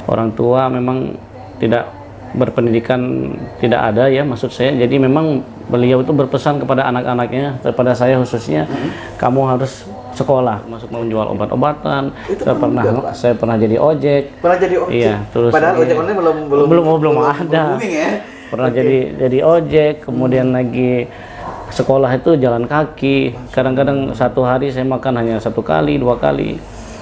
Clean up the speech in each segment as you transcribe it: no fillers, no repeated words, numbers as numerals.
orang tua memang tidak berpendidikan, tidak ada ya maksud saya. Jadi memang beliau itu berpesan kepada anak-anaknya, kepada saya khususnya, kamu harus sekolah, masuk menjual obat-obatan. Saya pernah jadi ojek. Pernah jadi ojek. Iya, terus padahal ojek online belum ada. Booming, ya? Pernah jadi ojek, kemudian lagi sekolah itu jalan kaki. Kadang-kadang satu hari saya makan hanya 1 kali, 2 kali.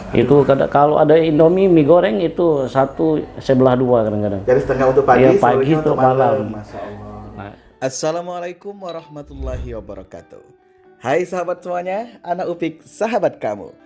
Itu kalau ada Indomie mie goreng itu satu saya belah 2 kadang-kadang. Dari setengah untuk pagi, ya, pagi untuk malam. Masya Allah. Nah. Assalamualaikum warahmatullahi wabarakatuh. Hai sahabat semuanya, anak Upik sahabat kamu.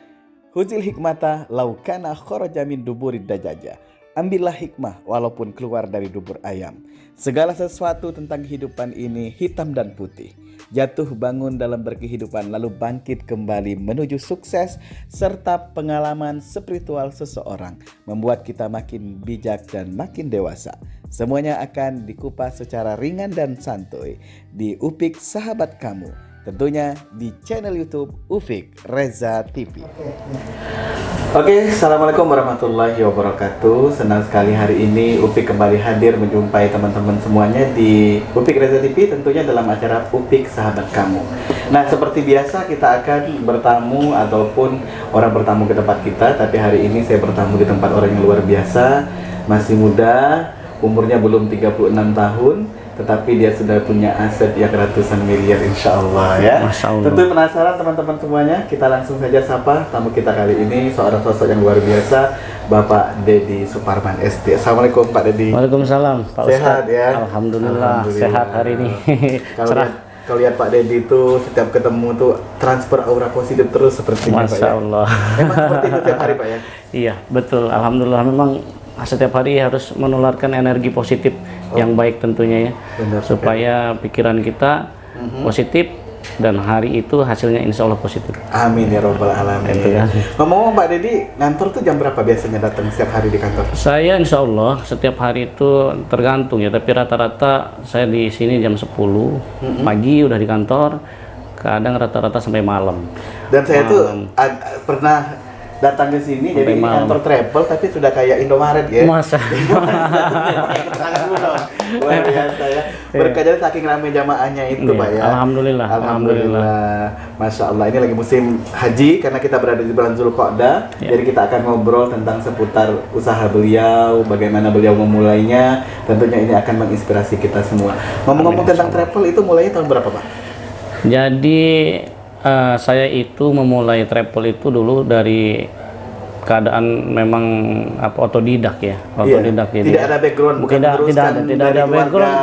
Huzil hikmata laukana kharaja min duburi dajaja. Ambillah hikmah walaupun keluar dari dubur ayam. Segala sesuatu tentang kehidupan ini hitam dan putih. Jatuh bangun dalam berkehidupan lalu bangkit kembali menuju sukses serta pengalaman spiritual seseorang membuat kita makin bijak dan makin dewasa. Semuanya akan dikupas secara ringan dan santuy di Upik Sahabat Kamu, tentunya di channel YouTube Ufik Reza TV. Oke, assalamualaikum warahmatullahi wabarakatuh. Senang sekali hari ini Upik kembali hadir menjumpai teman-teman semuanya di Ufik Reza TV, tentunya dalam acara Upik Sahabat Kamu. Nah, seperti biasa kita akan bertamu ataupun orang bertamu ke tempat kita, tapi hari ini saya bertamu di tempat orang yang luar biasa, masih muda, umurnya belum 36 tahun. Tetapi dia sudah punya aset yang ratusan miliar insya Allah ya. Tentu penasaran teman-teman semuanya. Kita langsung saja sapa tamu kita kali ini, seorang sosok yang luar biasa, Bapak Deddy Suparman ST. Assalamualaikum Pak Deddy. Waalaikumsalam Pak Ustaz. Sehat ya? Alhamdulillah. Sehat hari ini. Kalau lihat Pak Deddy itu setiap ketemu tuh transfer aura positif terus sepertinya Pak ya. Masya Allah. Memang seperti itu tiap hari Pak ya? Iya betul. Alhamdulillah memang setiap hari harus menularkan energi positif yang baik tentunya ya. Benar, supaya pikiran kita positif dan hari itu hasilnya insya Allah positif. Amin ya robbal alamin. Ya. Ngomong-ngomong Pak Deddy, ngantor tuh jam berapa biasanya datang setiap hari di kantor? Saya insya Allah setiap hari itu tergantung ya, tapi rata-rata saya di sini jam 10 pagi udah di kantor, kadang rata-rata sampai malam. Dan saya tuh pernah datang ke sini jadi kantor travel tapi sudah kayak Indomaret ya. Masa. Luar biasa ya. Berkah dari saking ramai jamaahnya itu Pak ya. Alhamdulillah. Masya Allah, ini lagi musim haji karena kita berada di bulan Zulqa'dah. Jadi kita akan ngobrol tentang seputar usaha beliau, bagaimana beliau memulainya. Tentunya ini akan menginspirasi kita semua. Ngomong-ngomong tentang travel, itu mulainya tahun berapa Pak? Jadi saya itu memulai travel itu dulu dari keadaan memang otodidak ya, otodidak. Iya. Tidak ada background, bukan tidak ada background,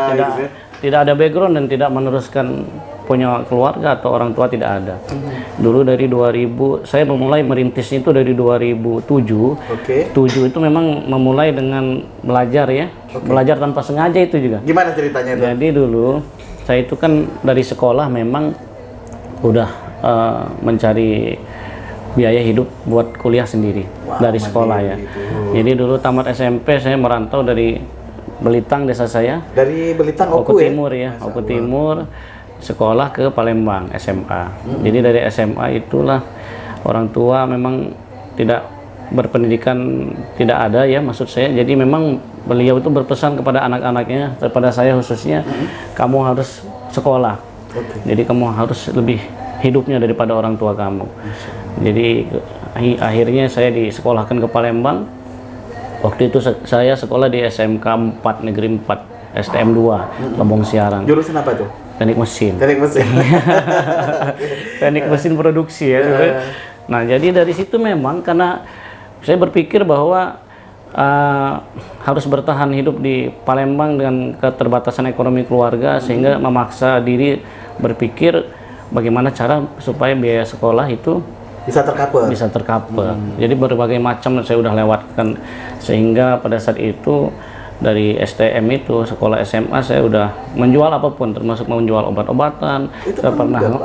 tidak ada background dan tidak meneruskan punya keluarga atau orang tua, tidak ada. Dulu dari 2000 saya memulai merintisnya itu dari 2007. 7 itu memang memulai dengan belajar ya, belajar tanpa sengaja itu juga. Gimana ceritanya itu? Jadi dulu saya itu kan dari sekolah memang udah mencari biaya hidup buat kuliah sendiri dari sekolah ya. Jadi dulu tamat SMP saya merantau dari Belitang, desa saya. Dari Belitang, Oku Timur ya, Oku Timur, sekolah ke Palembang SMA. Jadi dari SMA itulah orang tua memang tidak berpendidikan, tidak ada ya maksud saya. Jadi memang beliau itu berpesan kepada anak-anaknya, kepada saya khususnya, kamu harus sekolah. Jadi kamu harus lebih hidupnya daripada orang tua kamu. Jadi akhirnya saya disekolahkan ke Palembang. Waktu itu saya sekolah di SMK 4 Negeri 4 STM 2 Lebong Siarang. Jurusan apa tuh? Teknik mesin. Teknik mesin. Teknik mesin produksi ya. Nah jadi dari situ memang karena saya berpikir bahwa harus bertahan hidup di Palembang dengan keterbatasan ekonomi keluarga, sehingga memaksa diri berpikir bagaimana cara supaya biaya sekolah itu bisa tercover. Jadi berbagai macam saya udah lewatkan, sehingga pada saat itu dari STM itu sekolah SMA saya udah menjual apapun, termasuk menjual obat-obatan.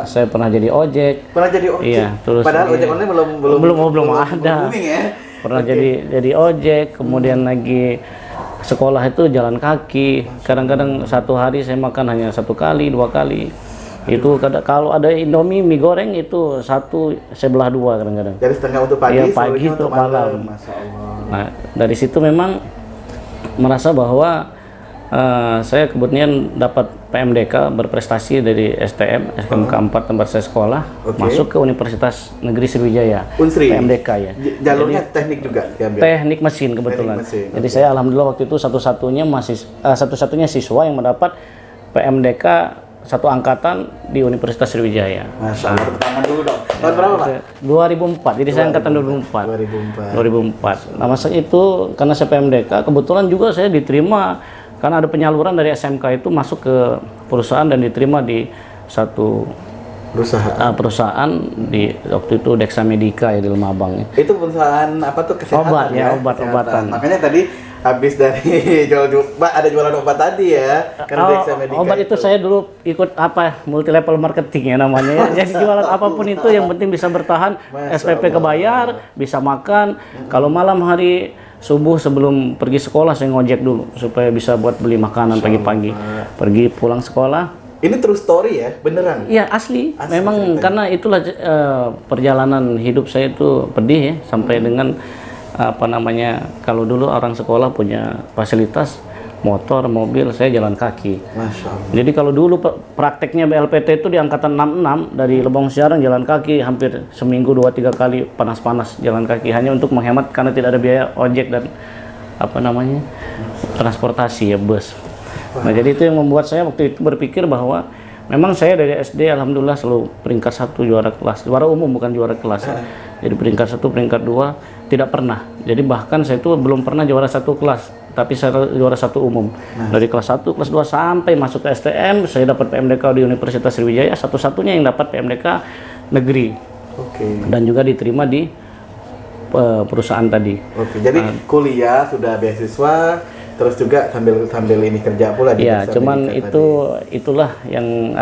Saya pernah jadi ojek. Pernah jadi ojek. Iya, terus padahal ojek online belum ada. Booming, ya? Pernah jadi ojek, kemudian lagi sekolah itu jalan kaki. Kadang-kadang satu hari saya makan hanya 1 kali, 2 kali. Itu kalau ada Indomie mie goreng itu satu saya belah 2 kadang-kadang. Dari setengah untuk pagi, ya, pagi untuk malam. Masya Allah. Nah, dari situ memang merasa bahwa saya kemudian dapat PMDK berprestasi dari STM, SMK 4 tempat saya sekolah, masuk ke Universitas Negeri Sriwijaya. Unsri. PMDK ya. Jalurnya teknik juga diambil. Teknik mesin kebetulan. Teknik mesin, jadi saya alhamdulillah waktu itu satu-satunya siswa yang mendapat PMDK satu angkatan di Universitas Sriwijaya. Masya Allah, tangan dulu dong. Tahun berapa Pak? 2004, jadi saya angkatan 2004. 2004. Nah masa itu karena saya PMDK, kebetulan juga saya diterima karena ada penyaluran dari SMK itu masuk ke perusahaan dan diterima di satu perusahaan di waktu itu Dexa Medica ya di Lemabang. Itu perusahaan apa tuh, kesehatan? Obat ya, obat-obatan. Makanya tadi habis dari ada jualan obat tadi ya. Karena Dexa Medica obat itu saya dulu ikut multi level marketing ya namanya. Ya. Jadi jualan apapun itu yang penting bisa bertahan, SPP kebayar, bisa makan. Kalau malam hari subuh sebelum pergi sekolah saya ngojek dulu supaya bisa buat beli makanan pagi-pagi. Pergi pulang sekolah. Ini true story ya, beneran? Iya asli. Memang karena itulah perjalanan hidup saya itu pedih ya sampai dengan kalau dulu orang sekolah punya fasilitas motor, mobil, saya jalan kaki. Masya Allah. Jadi kalau dulu prakteknya BLPT itu di angkatan 66 dari Lebong Siarang jalan kaki hampir seminggu 2-3 kali panas-panas jalan kaki hanya untuk menghemat karena tidak ada biaya ojek dan transportasi ya bus. Nah jadi itu yang membuat saya waktu itu berpikir bahwa memang saya dari SD alhamdulillah selalu peringkat 1 juara kelas, juara umum bukan juara kelas. Jadi peringkat 1, peringkat 2 tidak pernah. Jadi bahkan saya itu belum pernah juara 1 kelas, tapi saya juara 1 umum. Dari kelas 1, kelas 2 sampai masuk ke STM, saya dapat PMDK di Universitas Sriwijaya, satu-satunya yang dapat PMDK negeri. Dan juga diterima di perusahaan tadi. Jadi kuliah sudah beasiswa, terus juga sambil ini kerja pula di ya, cuman itulah yang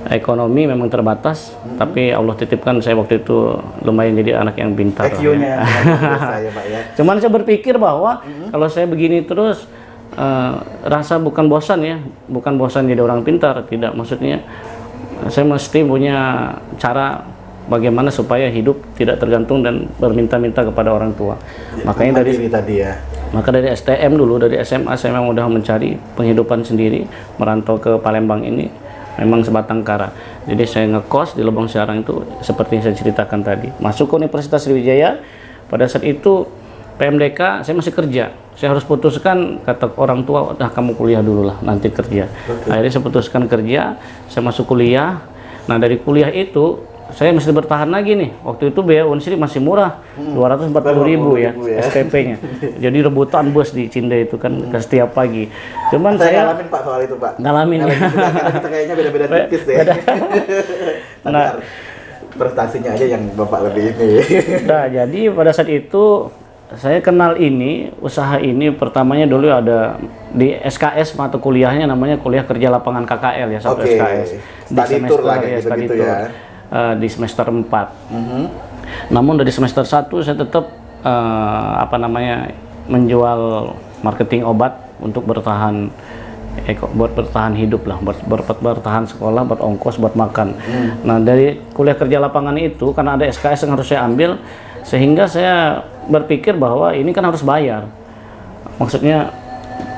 ekonomi memang terbatas, tapi Allah titipkan saya waktu itu lumayan jadi anak yang pintar. IQ-nya saya, Pak ya. Cuman saya berpikir bahwa kalau saya begini terus rasa bukan bosan jadi orang pintar, tidak, maksudnya saya mesti punya cara bagaimana supaya hidup tidak tergantung dan berminta-minta kepada orang tua. Makanya dari STM dulu, dari SMA saya memang udah mencari penghidupan sendiri, merantau ke Palembang ini memang sebatang kara. Jadi saya ngekos di Lebong Siarang itu seperti yang saya ceritakan tadi. Masuk ke Universitas Sriwijaya, pada saat itu PMDK saya masih kerja. Saya harus putuskan, kata orang tua, kamu kuliah dulu lah, nanti kerja. Akhirnya saya putuskan kerja, saya masuk kuliah. Nah dari kuliah itu saya mesti bertahan lagi nih. Waktu itu biaya Unsri masih murah, 240.000 ya SPP-nya. Jadi rebutan bus di Cinde itu kan setiap pagi. Cuman saya ngalamin Pak soal itu Pak. Ngalamin ya. Kita kayaknya beda-beda tipis deh. Nah, prestasinya aja yang Bapak lebih ini. Nah, jadi pada saat itu saya kenal usaha ini pertamanya dulu ada di SKS mata kuliahnya namanya kuliah kerja lapangan KKL ya, satu SKS. Di semester lagi gitu ya. Di semester 4. Namun dari semester 1 saya tetap menjual marketing obat untuk bertahan hidup lah, bertahan sekolah, buat ongkos, buat makan. Nah dari kuliah kerja lapangan itu karena ada SKS yang harus saya ambil, sehingga saya berpikir bahwa ini kan harus bayar. Maksudnya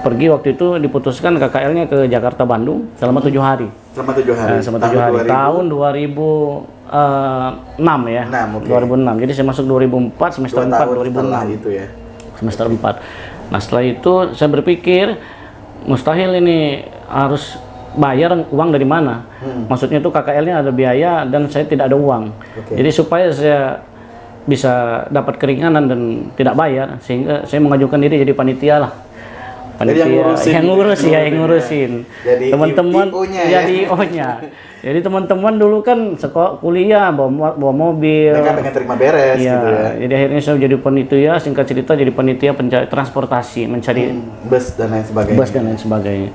pergi waktu itu diputuskan KKL-nya ke Jakarta Bandung selama 7 hari. Selama 7 hari. Tahun 2006 ya. 2006. Jadi saya masuk 2004, semester 4 2006. Itu ya. Semester 4. Nah, setelah itu saya berpikir mustahil ini harus bayar uang dari mana. Maksudnya itu KKL-nya ada biaya dan saya tidak ada uang. Jadi supaya saya bisa dapat keringanan dan tidak bayar, sehingga saya mengajukan diri jadi panitia lah. Yang ngurusin. Jadi teman-teman jadi IO-nya. Jadi teman-teman dulu kan sekolah kuliah bawa mobil. Mereka pengen terima beres ya, gitu ya. Jadi akhirnya saya jadi panitia, singkat cerita jadi panitia pencari transportasi, mencari bus dan lain sebagainya.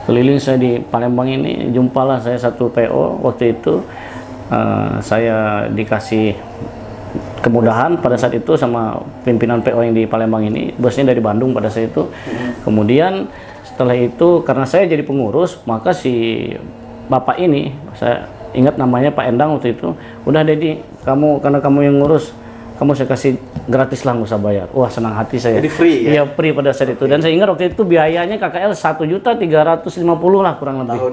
Keliling saya di Palembang ini, jumpalah saya satu PO waktu itu. Saya dikasih kemudahan pada saat itu sama pimpinan PO yang di Palembang ini, busnya dari Bandung pada saat itu. Kemudian setelah itu karena saya jadi pengurus, maka si bapak ini, saya ingat namanya Pak Endang waktu itu, udah Dedi, karena kamu yang ngurus kamu saya kasih gratis lah, nggak usah bayar. Wah, senang hati saya. Jadi free ya? Iya, free pada saat itu. Dan saya ingat waktu itu biayanya KKL 1.350.000 lah kurang lebih. Tahun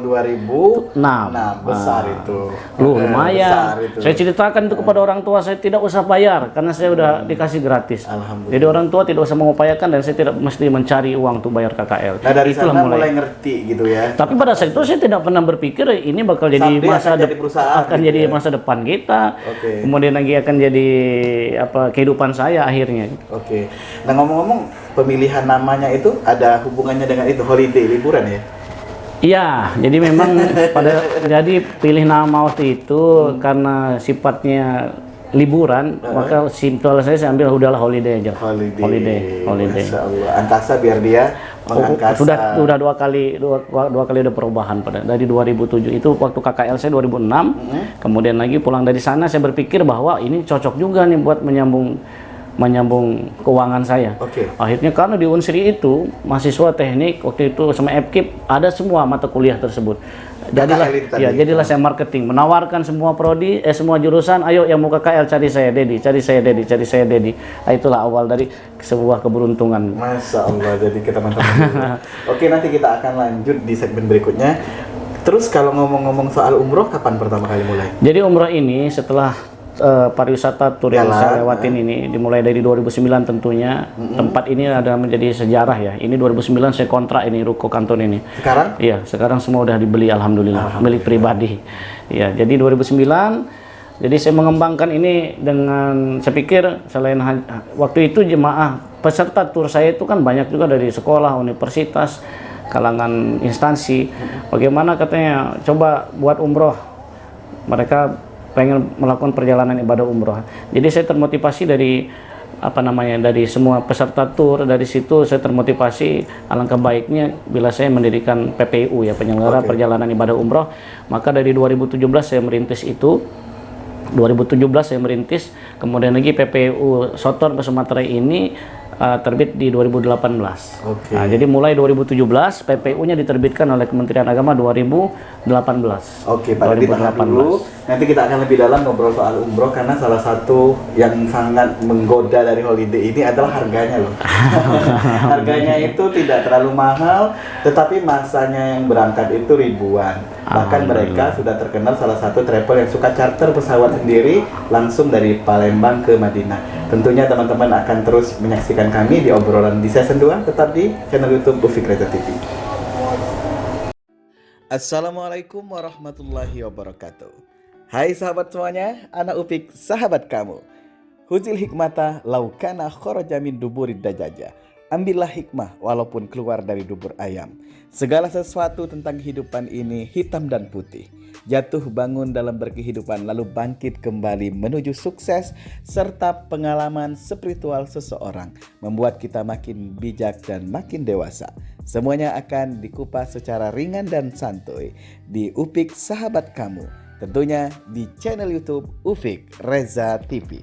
2006. Besar itu. Lumayan. Besar itu. Saya ceritakan itu kepada orang tua, saya tidak usah bayar karena saya udah dikasih gratis. Alhamdulillah. Jadi orang tua tidak usah mengupayakan dan saya tidak mesti mencari uang untuk bayar KKL. Nah, dari Itulah sana mulai ngerti gitu ya. Tapi pada saat itu saya tidak pernah berpikir ini bakal jadi Someday masa akan jadi perusahaan akan gitu jadi ya. masa depan kita. Oke. Kemudian lagi akan jadi kehidupan saya akhirnya. Oke. Nah, ngomong-ngomong, pemilihan namanya itu ada hubungannya dengan itu, holiday, liburan ya? Iya, jadi memang jadi pilih nama waktu itu karena sifatnya liburan, maka simpel saya ambil udahlah holiday aja. Holiday. Masya Allah. Angkasa biar dia mengangkasa. Sudah dua kali ada perubahan dari 2007 itu waktu KKL saya 2006. Kemudian lagi pulang dari sana saya berpikir bahwa ini cocok juga nih buat menyambung keuangan saya. Oke. Akhirnya karena di Unsri itu mahasiswa teknik waktu itu sama FKIP ada semua mata kuliah tersebut. Jadilah saya marketing, menawarkan semua prodi, semua jurusan, ayo yang mau KKL cari saya Dedi. Nah, itulah awal dari sebuah keberuntungan. Masya Allah, jadi kita mantap. Oke, nanti kita akan lanjut di segmen berikutnya. Terus kalau ngomong-ngomong soal umroh, kapan pertama kali mulai? Jadi umroh ini setelah pariwisata tur yang saya lewatin ini dimulai dari 2009 tentunya. Tempat ini ada menjadi sejarah ya. Ini 2009 saya kontrak ini ruko kantor ini. Sekarang? Iya, sekarang semua udah dibeli alhamdulillah, milik pribadi. Iya, jadi 2009 jadi saya mengembangkan ini dengan saya pikir selain waktu itu jemaah peserta tur saya itu kan banyak juga dari sekolah, universitas, kalangan instansi. Bagaimana katanya coba buat umroh. Mereka pengen melakukan perjalanan ibadah umroh. Jadi saya termotivasi dari dari semua peserta tur. Dari situ saya termotivasi, alangkah baiknya bila saya mendirikan PPU ya, penyelenggara perjalanan ibadah umroh. Maka dari 2017 saya merintis itu. 2017 saya merintis, kemudian lagi PPU Sotor Sumatera ini terbit di 2018. Nah, jadi mulai 2017 PPU-nya diterbitkan oleh Kementerian Agama 2018. Oke, Pak Dedi tahan dulu. Nanti kita akan lebih dalam ngobrol soal umroh karena salah satu yang sangat menggoda dari holiday ini adalah harganya loh. Harganya itu tidak terlalu mahal, tetapi masanya yang berangkat itu ribuan. Bahkan mereka sudah terkenal salah satu travel yang suka charter pesawat sendiri langsung dari Palembang ke Madinah. Tentunya teman-teman akan terus menyaksikan kami di obrolan di season 2 tetap di channel YouTube Ufik Reza TV. Assalamualaikum warahmatullahi wabarakatuh. Hai sahabat semuanya, Ana Ufik sahabat kamu. Huzil hikmata laukana kharaja min duburid dajaja. Ambillah hikmah walaupun keluar dari dubur ayam. Segala sesuatu tentang kehidupan ini hitam dan putih. Jatuh bangun dalam berkehidupan lalu bangkit kembali menuju sukses serta pengalaman spiritual seseorang membuat kita makin bijak dan makin dewasa. Semuanya akan dikupas secara ringan dan santuy di Ufik Sahabat Kamu. Tentunya di channel YouTube Ufik Reza TV.